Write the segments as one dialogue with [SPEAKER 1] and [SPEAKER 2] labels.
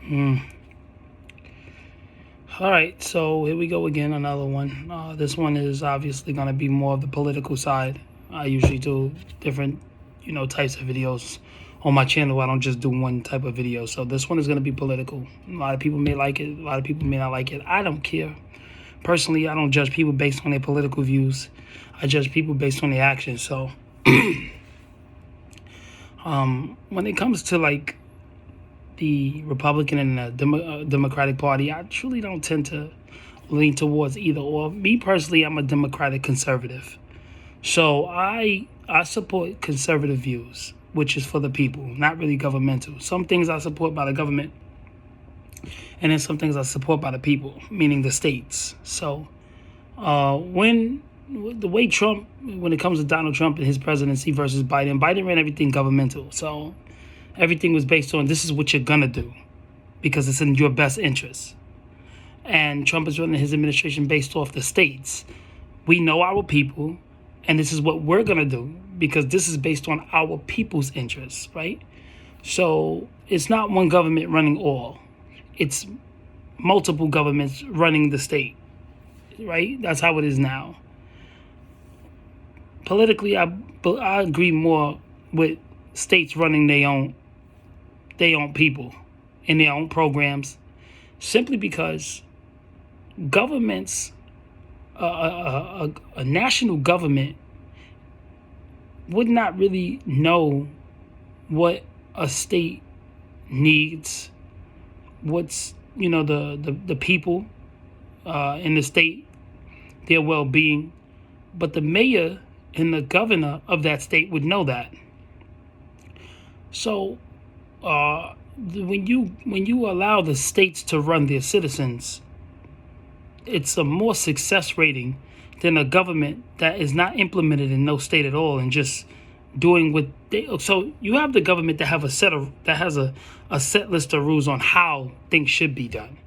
[SPEAKER 1] All right, so here we go again, another one. This one is obviously going to be more of the political side. I usually do different, types of videos on my channel. I don't just do one type of video. So this one is going to be political. A lot of people may like it. A lot of people may not like it. I don't care. Personally, I don't judge people based on their political views. I judge people based on their actions. So when it comes to like the Republican and the Democratic Party, I truly don't tend to lean towards either or. Me personally, I'm a Democratic conservative. So I support conservative views, which is for the people, not really governmental. Some things I support by the government, and then some things I support by the people, meaning the states. So when the way Trump, when it comes to Donald Trump and his presidency versus Biden, Biden ran everything governmental. So everything was based on this is what you're going to do because it's in your best interest. And Trump is running his administration based off the states. We know our people, and this is what we're going to do because this is based on our people's interests, right? So it's not one government running all. It's multiple governments running the state, right? That's how it is now. Politically, I agree more with states running their own people in their own programs, simply because governments, a national government would not really know what a state needs, what's the people in the state, their well-being, but the mayor and the governor of that state would know that. So when you allow the states to run their citizens, it's a more success rating than a government that is not implemented in no state at all and just doing what they. So you have the government that has a set list of rules on how things should be done,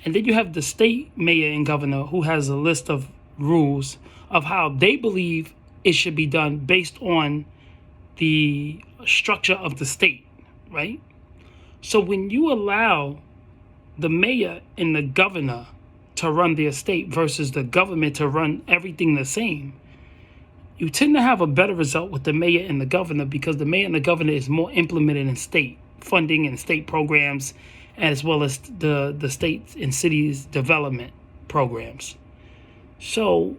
[SPEAKER 1] and then you have the state mayor and governor who has a list of rules of how they believe it should be done based on the structure of the state, right? So when you allow the mayor and the governor to run their state versus the government to run everything the same, you tend to have a better result with the mayor and the governor because the mayor and the governor is more implemented in state funding and state programs, as well as the states and cities development programs. So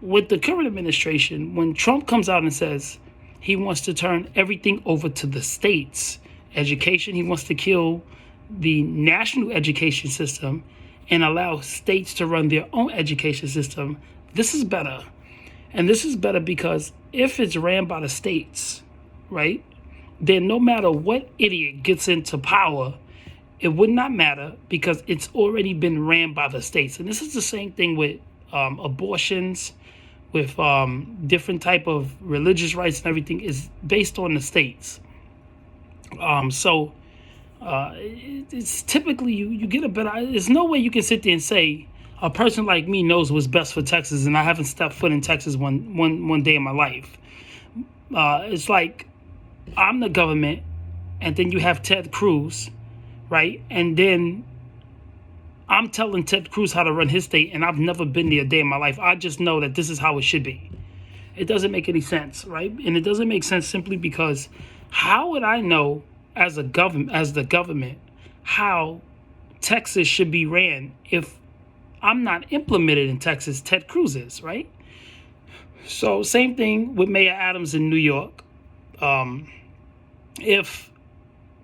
[SPEAKER 1] with the current administration, when Trump comes out and says he wants to turn everything over to the states, education, he wants to kill the national education system and allow states to run their own education system, this is better. And this is better because if it's ran by the states, right, then no matter what idiot gets into power, it would not matter because it's already been ran by the states. And this is the same thing with abortions, with different type of religious rights and everything is based on the states. It's typically you get a better. There's no way you can sit there and say a person like me knows what's best for Texas, and I haven't stepped foot in Texas one day in my life. It's like I'm the government, and then you have Ted Cruz, right? And then I'm telling Ted Cruz how to run his state, and I've never been there a day in my life. I just know that this is how it should be. It doesn't make any sense, right? And it doesn't make sense simply because how would I know as the government, how Texas should be ran if I'm not implemented in Texas? Ted Cruz is, right? So same thing with Mayor Adams in New York. If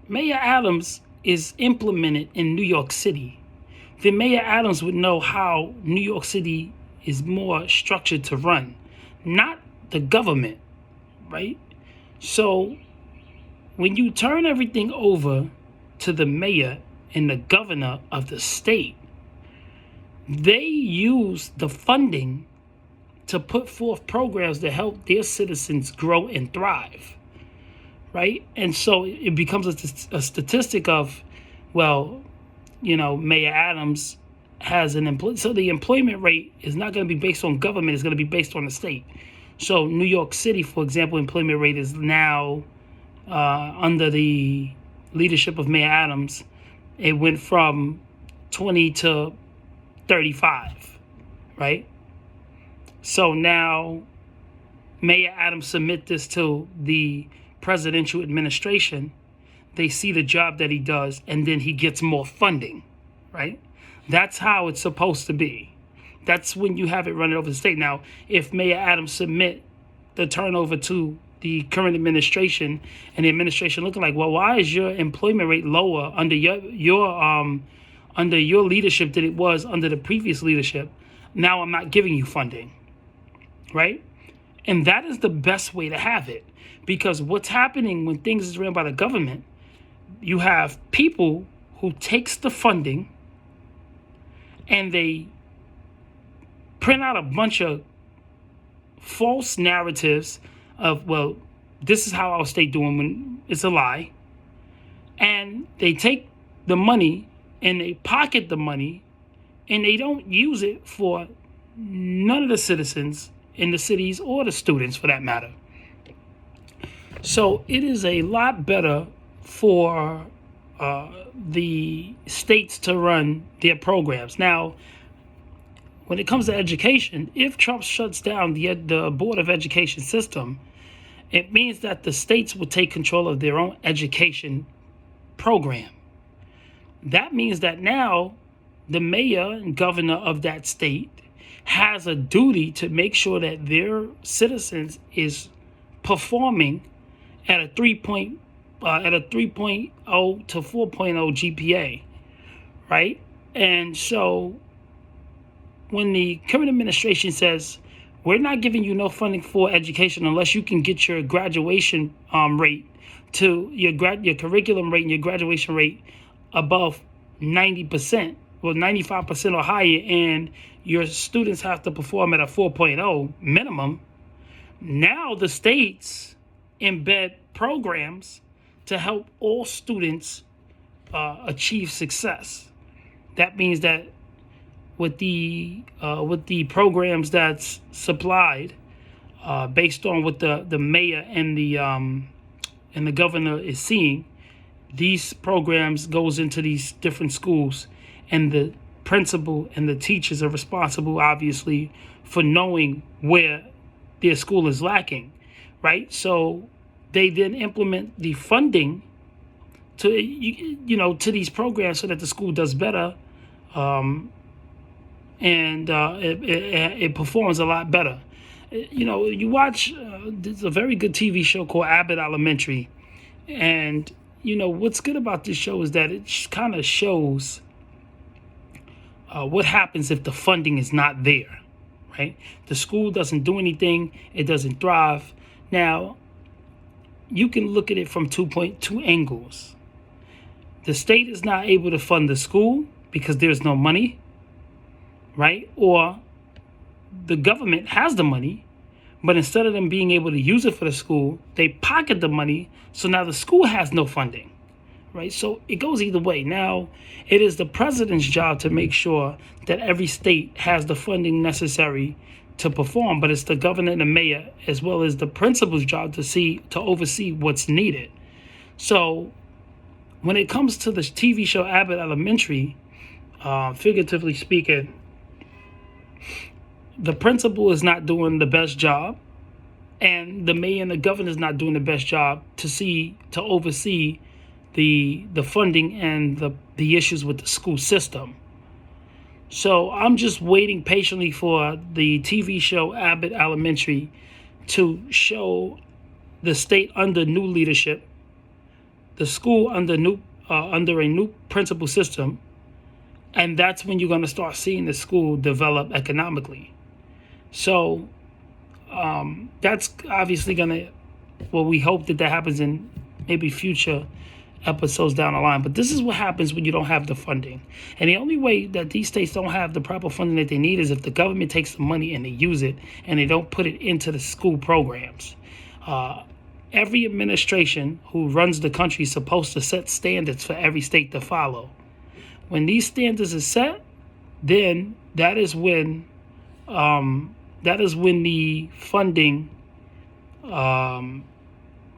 [SPEAKER 1] Mayor Adams is implemented in New York City, then Mayor Adams would know how New York City is more structured to run, not the government, right? So when you turn everything over to the mayor and the governor of the state, they use the funding to put forth programs to help their citizens grow and thrive, right? And so it becomes a statistic of, well, Mayor Adams has so the employment rate is not going to be based on government, it's going to be based on the state. So New York City, for example, employment rate is now under the leadership of Mayor Adams it went from 20 to 35, right? So now Mayor Adams submit this to the presidential administration. They see the job that he does, and then he gets more funding, right? That's how it's supposed to be. That's when you have it running over the state. Now, if Mayor Adams submit the turnover to the current administration, and the administration looking like, well, why is your employment rate lower under your leadership than it was under the previous leadership? Now I'm not giving you funding, right? And that is the best way to have it, because what's happening when things is ran by the government, you have people who takes the funding and they print out a bunch of false narratives of, well, this is how our state doing, when it's a lie. And they take the money and they pocket the money, and they don't use it for none of the citizens in the cities or the students for that matter. So it is a lot better for the states to run their programs. Now, when it comes to education, if Trump shuts down the Board of Education system, it means that the states will take control of their own education program. That means that now the mayor and governor of that state has a duty to make sure that their citizens is performing at a 3.0 to 4.0 GPA, right? And so when the current administration says, we're not giving you no funding for education unless you can get your graduation rate to your curriculum rate and your graduation rate above 90%, well, 95% or higher, and your students have to perform at a 4.0 minimum. Now the states embed programs to help all students achieve success. That means that with the programs that's supplied based on what the mayor and the governor is seeing, these programs goes into these different schools, and the principal and the teachers are responsible, obviously, for knowing where their school is lacking, right? So they then implement the funding to these programs so that the school does better, and it performs a lot better. You watch there's a very good TV show called Abbott Elementary, and what's good about this show is that it kind of shows what happens if the funding is not there, right? The school doesn't do anything, it doesn't thrive. Now, you can look at it from two angles. The state is not able to fund the school because there's no money, right? Or the government has the money, but instead of them being able to use it for the school, they pocket the money, so now the school has no funding, right? So it goes either way. Now, it is the president's job to make sure that every state has the funding necessary to perform, but it's the governor and the mayor, as well as the principal's job to oversee what's needed. So when it comes to the TV show Abbott Elementary, figuratively speaking, the principal is not doing the best job, and the mayor and the governor is not doing the best job to oversee the funding and the issues with the school system. So I'm just waiting patiently for the TV show Abbott Elementary to show the state under new leadership, the school under a new principal system, and that's when you're going to start seeing the school develop economically. So that's obviously going to, well, we hope that happens in maybe future episodes down the line. But this is what happens when you don't have the funding. And the only way that these states don't have the proper funding that they need is if the government takes the money and they use it and they don't put it into the school programs. Every administration who runs the country is supposed to set standards for every state to follow. When these standards are set, then that is when the funding,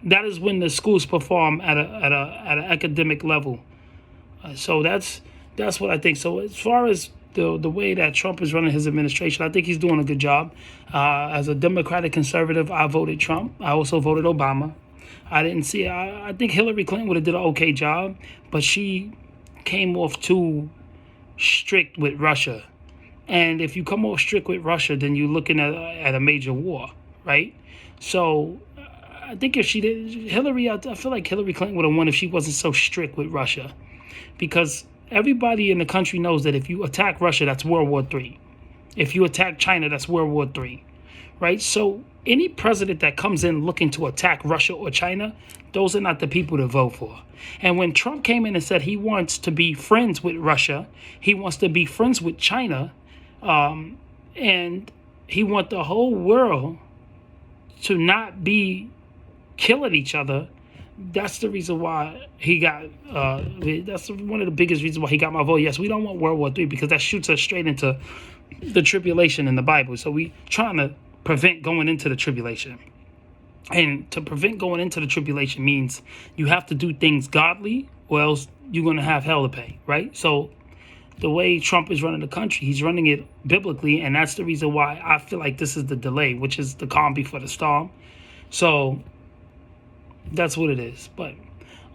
[SPEAKER 1] that is when the schools perform at an academic level. So that's what I think. So as far as the way that Trump is running his administration, I think he's doing a good job. As a Democratic conservative, I voted Trump. I also voted Obama. I didn't see. I think Hillary Clinton would have did an okay job, but she came off too strict with Russia. And if you come off strict with Russia, then you're looking at a major war, right? So I think if she did, Hillary, I feel like Hillary Clinton would have won if she wasn't so strict with Russia, because everybody in the country knows that if you attack Russia, that's World War III. If you attack China, that's World War III, right? So any president that comes in looking to attack Russia or China, those are not the people to vote for. And when Trump came in and said he wants to be friends with Russia, he wants to be friends with China, and he wants the whole world to not be killing each other, that's the reason why he got, that's one of the biggest reasons why he got my vote. Yes, we don't want World War III because that shoots us straight into the tribulation in the Bible. So we trying to prevent going into the tribulation. And to prevent going into the tribulation means you have to do things godly or else you're going to have hell to pay, right? So the way Trump is running the country, he's running it biblically, and that's the reason why I feel like this is the delay, which is the calm before the storm. So that's what it is. But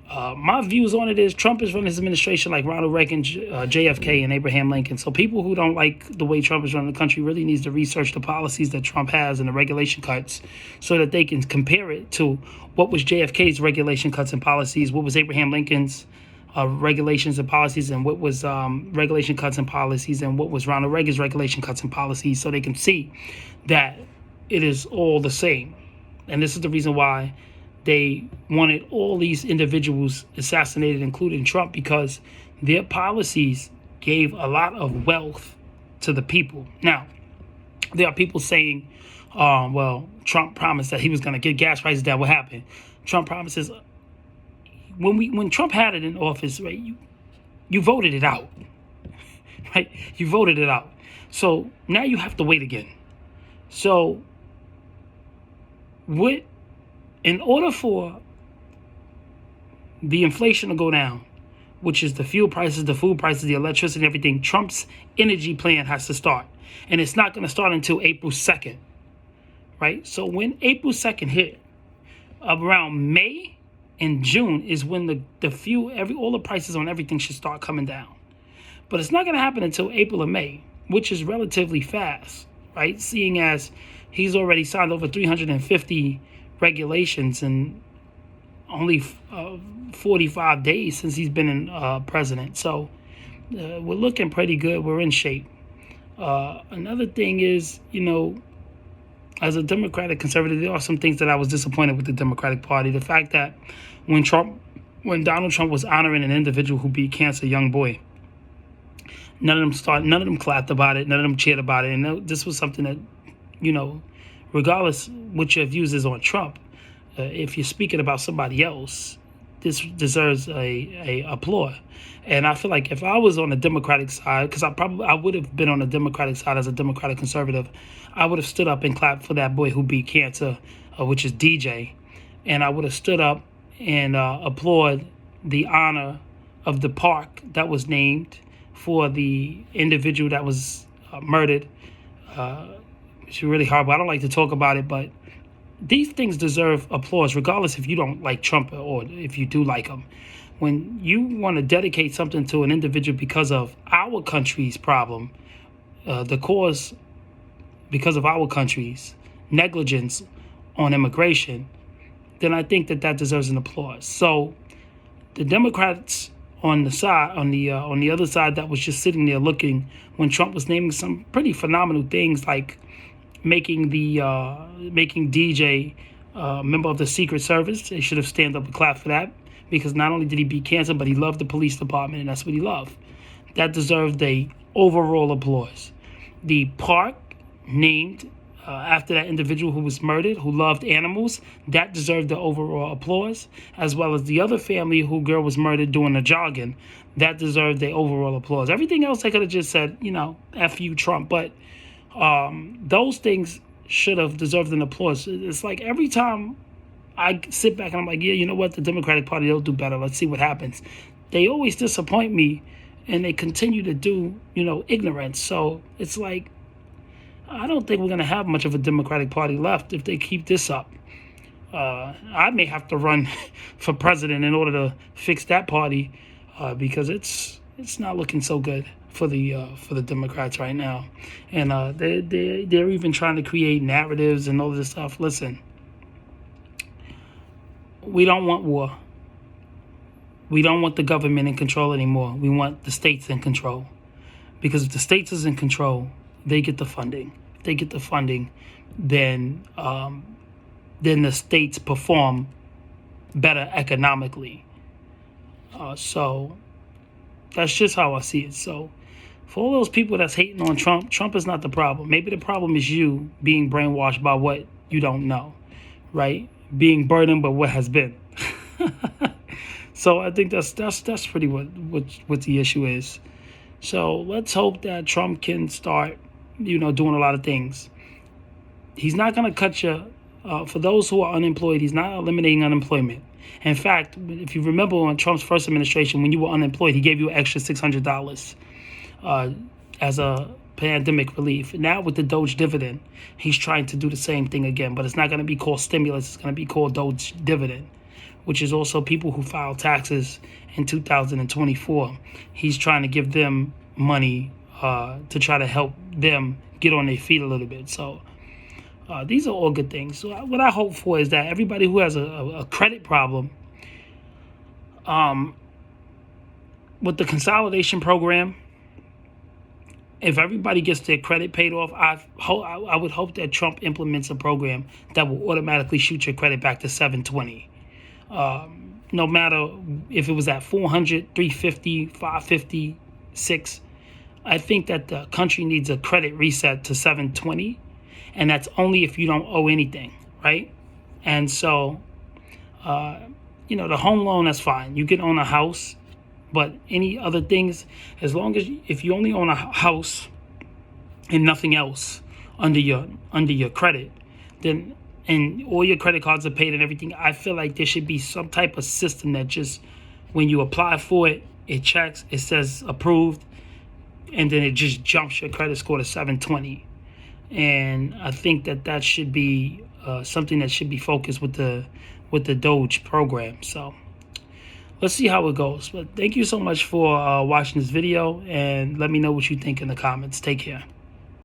[SPEAKER 1] my views on it is Trump is running his administration like Ronald Reagan, JFK, and Abraham Lincoln. So people who don't like the way Trump is running the country really needs to research the policies that Trump has and the regulation cuts so that they can compare it to what was JFK's regulation cuts and policies, what was Abraham Lincoln's regulations and policies, and what was regulation cuts and policies, and what was Ronald Reagan's regulation cuts and policies, so they can see that it is all the same. And this is the reason why they wanted all these individuals assassinated, including Trump, because their policies gave a lot of wealth to the people. Now, there are people saying, well, Trump promised that he was going to get gas prices down. What happened? Trump promises, when Trump had it in office, right, you voted it out, right? You voted it out. So now you have to wait again. So in order for the inflation to go down, which is the fuel prices, the food prices, the electricity, everything, Trump's energy plan has to start. And it's not going to start until April 2nd, right? So when April 2nd hit, around May and June is when the fuel, all the prices on everything should start coming down. But it's not going to happen until April or May, which is relatively fast, right? Seeing as he's already signed over 350 regulations in only 45 days since he's been in president. So we're looking pretty good. We're in shape. Another thing is, as a Democratic conservative, there are some things that I was disappointed with the Democratic Party. The fact that when Donald Trump was honoring an individual who beat cancer, a young boy, none of them clapped about it, none of them cheered about it. And this was something that, regardless what your views is on Trump, if you're speaking about somebody else, this deserves a applaud. And I feel like if I was on the Democratic side, because I would have been on the Democratic side as a Democratic conservative, I would have stood up and clapped for that boy who beat cancer, which is DJ. And I would have stood up and applaud the honor of the park that was named for the individual that was murdered. It's really horrible. I don't like to talk about it, but these things deserve applause, regardless if you don't like Trump or if you do like him. When you want to dedicate something to an individual because of our country's problem, the cause because of our country's negligence on immigration, then I think that deserves an applause. So the Democrats on the other side that was just sitting there looking when Trump was naming some pretty phenomenal things like making DJ a member of the Secret Service. They should have stand up and clap for that, because not only did he beat cancer, but he loved the police department, and that's what he loved. That deserved a overall applause. The park named after that individual who was murdered, who loved animals, that deserved the overall applause, as well as the other family who girl was murdered doing the jogging. That deserved the overall applause. Everything else I could have just said, F you, Trump. But those things should have deserved an applause. It's like every time I sit back and I'm like, yeah, you know what? The Democratic Party, they'll do better. Let's see what happens. they always disappoint me, and they continue to do, ignorance. So it's like, I don't think we're going to have much of a Democratic Party left if they keep this up. I may have to run for president in order to fix that party, because it's not looking so good for the Democrats right now, and they're even trying to create narratives and all this stuff. Listen, we don't want war. We don't want the government in control anymore. We want the states in control, because if the states is in control, they get the funding. If they get the funding, then the states perform better economically. So that's just how I see it. So for all those people that's hating on Trump, Trump is not the problem. Maybe the problem is you being brainwashed by what you don't know, right? Being burdened by what has been. So I think that's pretty what the issue is. So let's hope that Trump can start, doing a lot of things. He's not going to cut you. For those who are unemployed, he's not eliminating unemployment. In fact, if you remember on Trump's first administration, when you were unemployed, he gave you an extra $600 as a pandemic relief. Now with the Doge dividend, he's trying to do the same thing again, but it's not going to be called stimulus. It's going to be called Doge dividend, which is also people who file taxes in 2024. He's trying to give them money to try to help them get on their feet a little bit. So these are all good things. So what I hope for is that everybody who has a credit problem, with the consolidation program, if everybody gets their credit paid off, I would hope that Trump implements a program that will automatically shoot your credit back to 720. No matter if it was at 400, 350, 550, 6. I think that the country needs a credit reset to 720. And that's only if you don't owe anything, right? And so, the home loan, that's fine. You can own a house, but any other things, as long as if you only own a house and nothing else under your credit, then and all your credit cards are paid and everything, I feel like there should be some type of system that just when you apply for it, it checks, it says approved, and then it just jumps your credit score to 720. And I think that should be something that should be focused with the Doge program. So let's see how it goes. But thank you so much for watching this video, and let me know what you think in the comments. Take care.